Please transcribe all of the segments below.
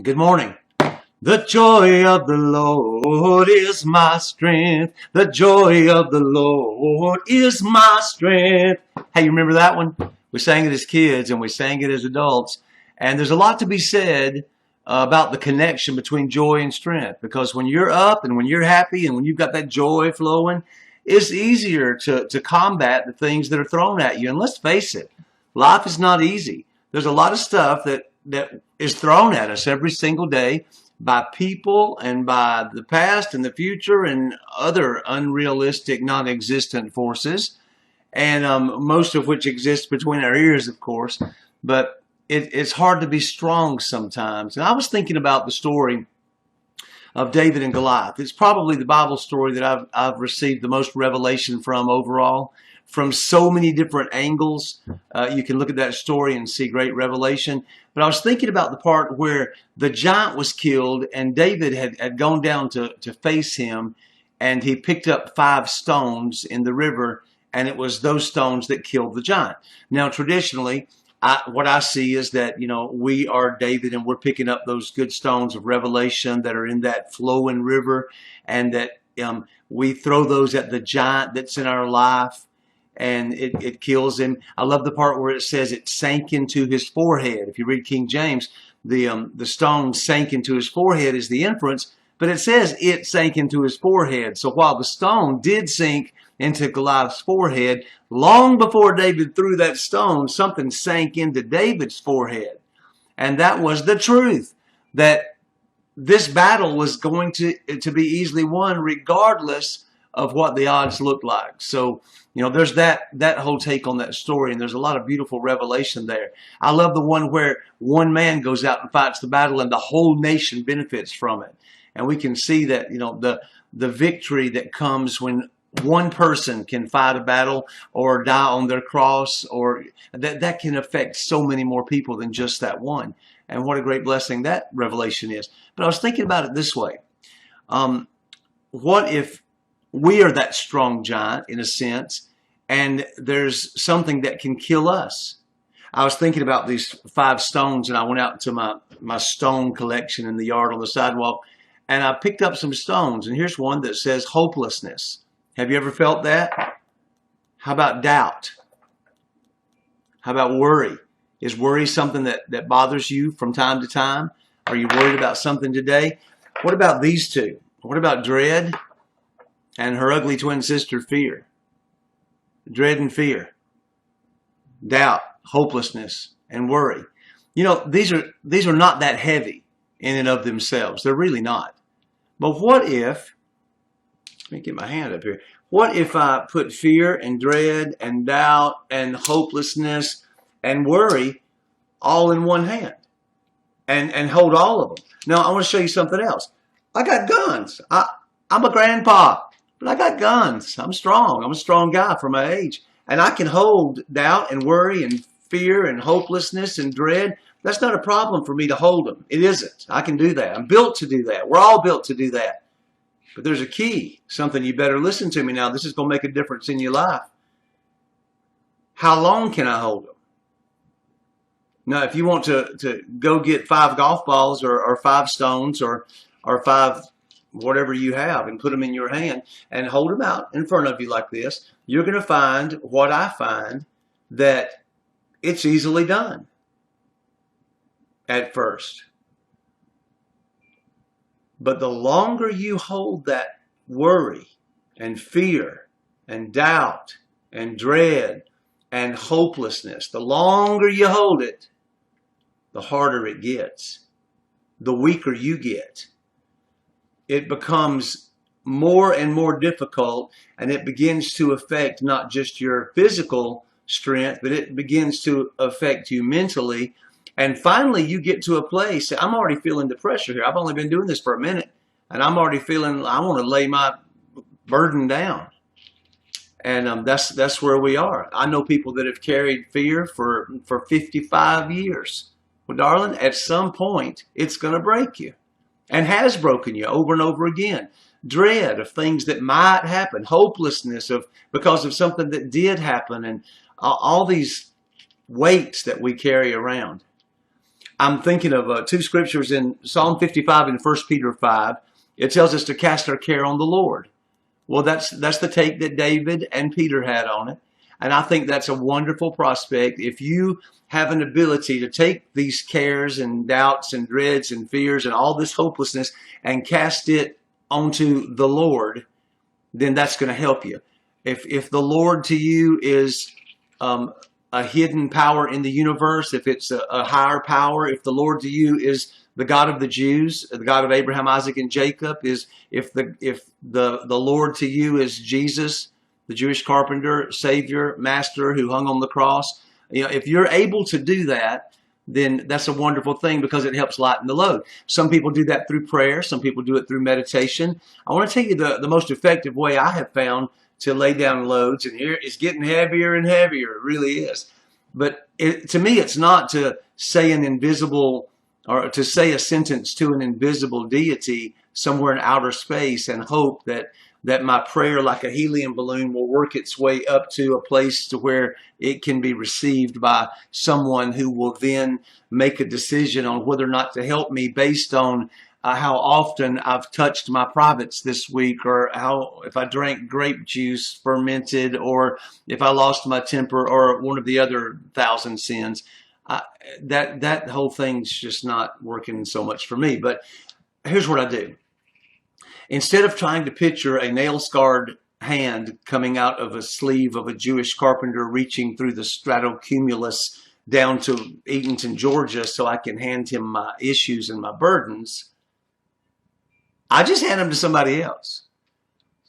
Good morning. The joy of the Lord is my strength. The joy of the Lord is my strength. Hey, you remember that one? We sang it as kids and we sang it as adults. And there's a lot to be said about the connection between joy and strength. Because when you're up and when you're happy and when you've got that joy flowing, it's easier to combat the things that are thrown at you. And let's face it, life is not easy. There's a lot of stuff that is thrown at us every single day by people and by the past and the future and other unrealistic, non-existent forces, and most of which exist between our ears, of course. But it's hard to be strong sometimes. And I was thinking about the story of David and Goliath. It's probably the Bible story that I've received the most revelation from overall, from so many different angles. You can look at that story and see great revelation. But I was thinking about the part where the giant was killed and David had gone down to face him, and he picked up 5 stones in the river, and it was those stones that killed the giant. Now, traditionally, what I see is that, we are David and we're picking up those good stones of revelation that are in that flowing river, and that we throw those at the giant that's in our life, and it kills him. I love the part where it says it sank into his forehead. If you read King James, the stone sank into his forehead is the inference, but it says it sank into his forehead. So while the stone did sink into Goliath's forehead, long before David threw that stone, something sank into David's forehead. And that was the truth, that this battle was going to be easily won regardless of what the odds looked like. So, there's that whole take on that story, and there's a lot of beautiful revelation there. I love the one where one man goes out and fights the battle and the whole nation benefits from it. And we can see that, the victory that comes when one person can fight a battle or die on their cross, or that can affect so many more people than just that one. And what a great blessing that revelation is. But I was thinking about it this way. What if we are that strong giant in a sense, and there's something that can kill us? I was thinking about these 5 stones, and I went out to my stone collection in the yard on the sidewalk, and I picked up some stones, and here's one that says hopelessness. Have you ever felt that? How about doubt? How about worry? Is worry something that bothers you from time to time? Are you worried about something today? What about these two? What about dread and her ugly twin sister, fear? Dread and fear. Doubt, hopelessness, and worry. These are not that heavy in and of themselves. They're really not. But what if, let me get my hand up here. What if I put fear and dread and doubt and hopelessness and worry all in one hand and hold all of them? Now, I want to show you something else. I got guns. I'm a grandpa, but I got guns. I'm strong. I'm a strong guy for my age. And I can hold doubt and worry and fear and hopelessness and dread. That's not a problem for me to hold them. It isn't. I can do that. I'm built to do that. We're all built to do that. But there's a key, something you better listen to me now. This is going to make a difference in your life. How long can I hold them? Now, if you want to go get 5 golf balls or 5 stones or 5 whatever you have and put them in your hand and hold them out in front of you like this, you're going to find what I find, that it's easily done at first. But the longer you hold that worry and fear and doubt and dread and hopelessness, the longer you hold it, the harder it gets, the weaker you get. It becomes more and more difficult, and it begins to affect not just your physical strength, but it begins to affect you mentally. And finally, you get to a place, I'm already feeling the pressure here. I've only been doing this for a minute, and I'm already feeling I want to lay my burden down. And that's where we are. I know people that have carried fear for 55 years. Well, darling, at some point, it's going to break you, and has broken you over and over again. Dread of things that might happen, hopelessness because of something that did happen, and all these weights that we carry around. I'm thinking of two scriptures in Psalm 55 and 1 Peter 5. It tells us to cast our care on the Lord. Well, that's the take that David and Peter had on it. And I think that's a wonderful prospect. If you have an ability to take these cares and doubts and dreads and fears and all this hopelessness and cast it onto the Lord, then that's going to help you. If the Lord to you is a hidden power in the universe, if it's a higher power, if the Lord to you is the God of the Jews, the God of Abraham, Isaac, and Jacob, if the Lord to you is Jesus, the Jewish carpenter, Savior, Master who hung on the cross, if you're able to do that, then that's a wonderful thing because it helps lighten the load. Some people do that through prayer. Some people do it through meditation. I want to tell you the most effective way I have found to lay down loads, and here it's getting heavier and heavier. It really is. But to me, it's not to say an invisible or to say a sentence to an invisible deity somewhere in outer space and hope that my prayer, like a helium balloon, will work its way up to a place to where it can be received by someone who will then make a decision on whether or not to help me based on how often I've touched my privates this week, or how if I drank grape juice fermented, or if I lost my temper, or one of the other 1,000 sins. That whole thing's just not working so much for me. But here's what I do. Instead of trying to picture a nail-scarred hand coming out of a sleeve of a Jewish carpenter reaching through the stratocumulus down to Eatonton, Georgia, so I can hand him my issues and my burdens, I just hand them to somebody else.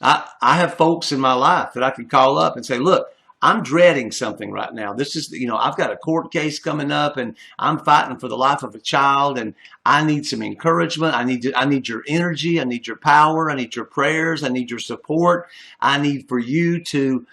I have folks in my life that I can call up and say, look, I'm dreading something right now. This is, I've got a court case coming up and I'm fighting for the life of a child and I need some encouragement. I need your energy. I need your power. I need your prayers. I need your support. I need for you to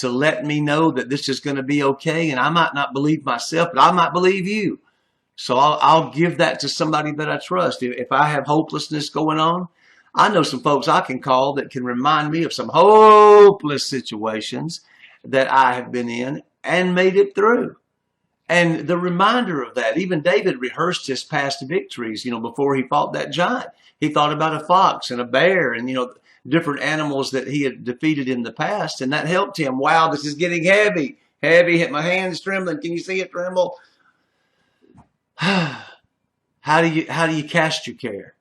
let me know that this is going to be okay. And I might not believe myself, but I might believe you. So I'll give that to somebody that I trust. If I have hopelessness going on, I know some folks I can call that can remind me of some hopeless situations that I have been in and made it through. And the reminder of that, even David rehearsed his past victories, before he fought that giant. He thought about a fox and a bear and, different animals that he had defeated in the past. And that helped him. Wow, this is getting heavy. Heavy. My hand's trembling. Can you see it tremble? How do you cast your care?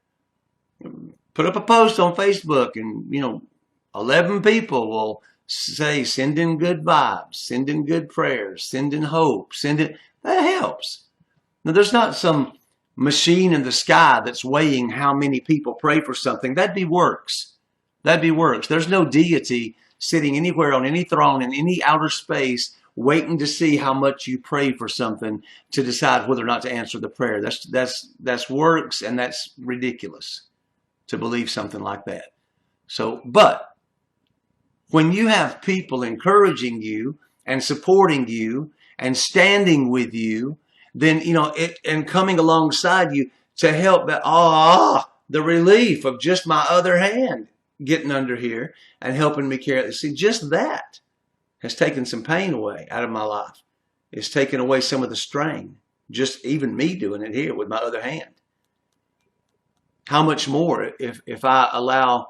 Put up a post on Facebook and, 11 people will say, send in good vibes, send in good prayers, send in hope, that helps. Now, there's not some machine in the sky that's weighing how many people pray for something. That'd be works. There's no deity sitting anywhere on any throne in any outer space waiting to see how much you pray for something to decide whether or not to answer the prayer. That's works, and that's ridiculous to believe something like that. So, but when you have people encouraging you and supporting you and standing with you, then, and coming alongside you to help the relief of just my other hand getting under here and helping me carry it. See, just that has taken some pain away out of my life. It's taken away some of the strain, just even me doing it here with my other hand. How much more if I allow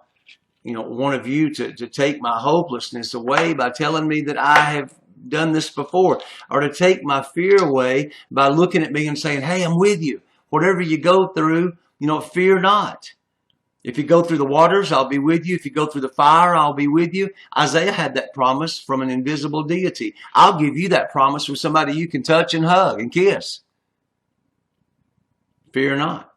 one of you to take my hopelessness away by telling me that I have done this before, or to take my fear away by looking at me and saying, hey, I'm with you. Whatever you go through, fear not. If you go through the waters, I'll be with you. If you go through the fire, I'll be with you. Isaiah had that promise from an invisible deity. I'll give you that promise from somebody you can touch and hug and kiss. Fear not.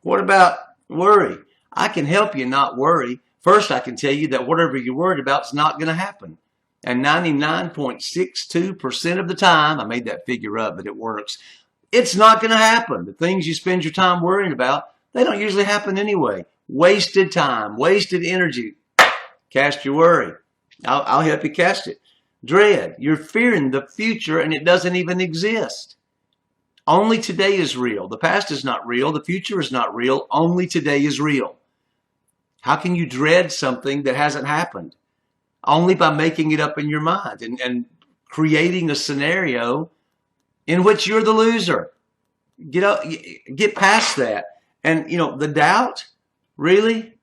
What about worry? I can help you not worry. First, I can tell you that whatever you're worried about is not going to happen. And 99.62% of the time, I made that figure up, but it works. It's not going to happen. The things you spend your time worrying about, they don't usually happen anyway. Wasted time, wasted energy. Cast your worry. I'll help you cast it. Dread. You're fearing the future and it doesn't even exist. Only today is real. The past is not real. The future is not real. Only today is real. How can you dread something that hasn't happened? Only by making it up in your mind and creating a scenario in which you're the loser. Get up, get past that. And, the doubt, really,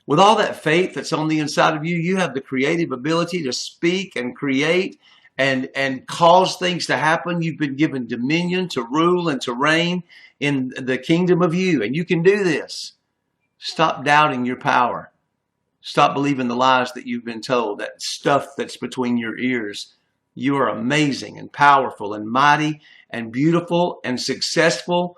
with all that faith that's on the inside of you, you have the creative ability to speak and create and cause things to happen. You've been given dominion to rule and to reign in the kingdom of you, and you can do this. Stop doubting your power. Stop believing the lies that you've been told, that stuff that's between your ears. You are amazing and powerful and mighty and beautiful and successful,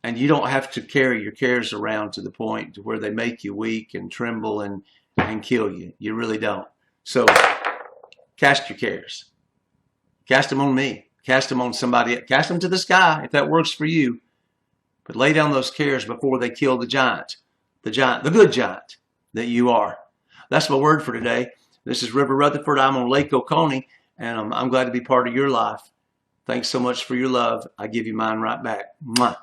and you don't have to carry your cares around to the point to where they make you weak and tremble and kill you. You really don't. So cast your cares. Cast them on me. Cast them on somebody. Cast them to the sky if that works for you. But lay down those cares before they kill the giant, the good giant that you are. That's my word for today. This is River Rutherford. I'm on Lake Oconee, and I'm glad to be part of your life. Thanks so much for your love. I give you mine right back. Mwah.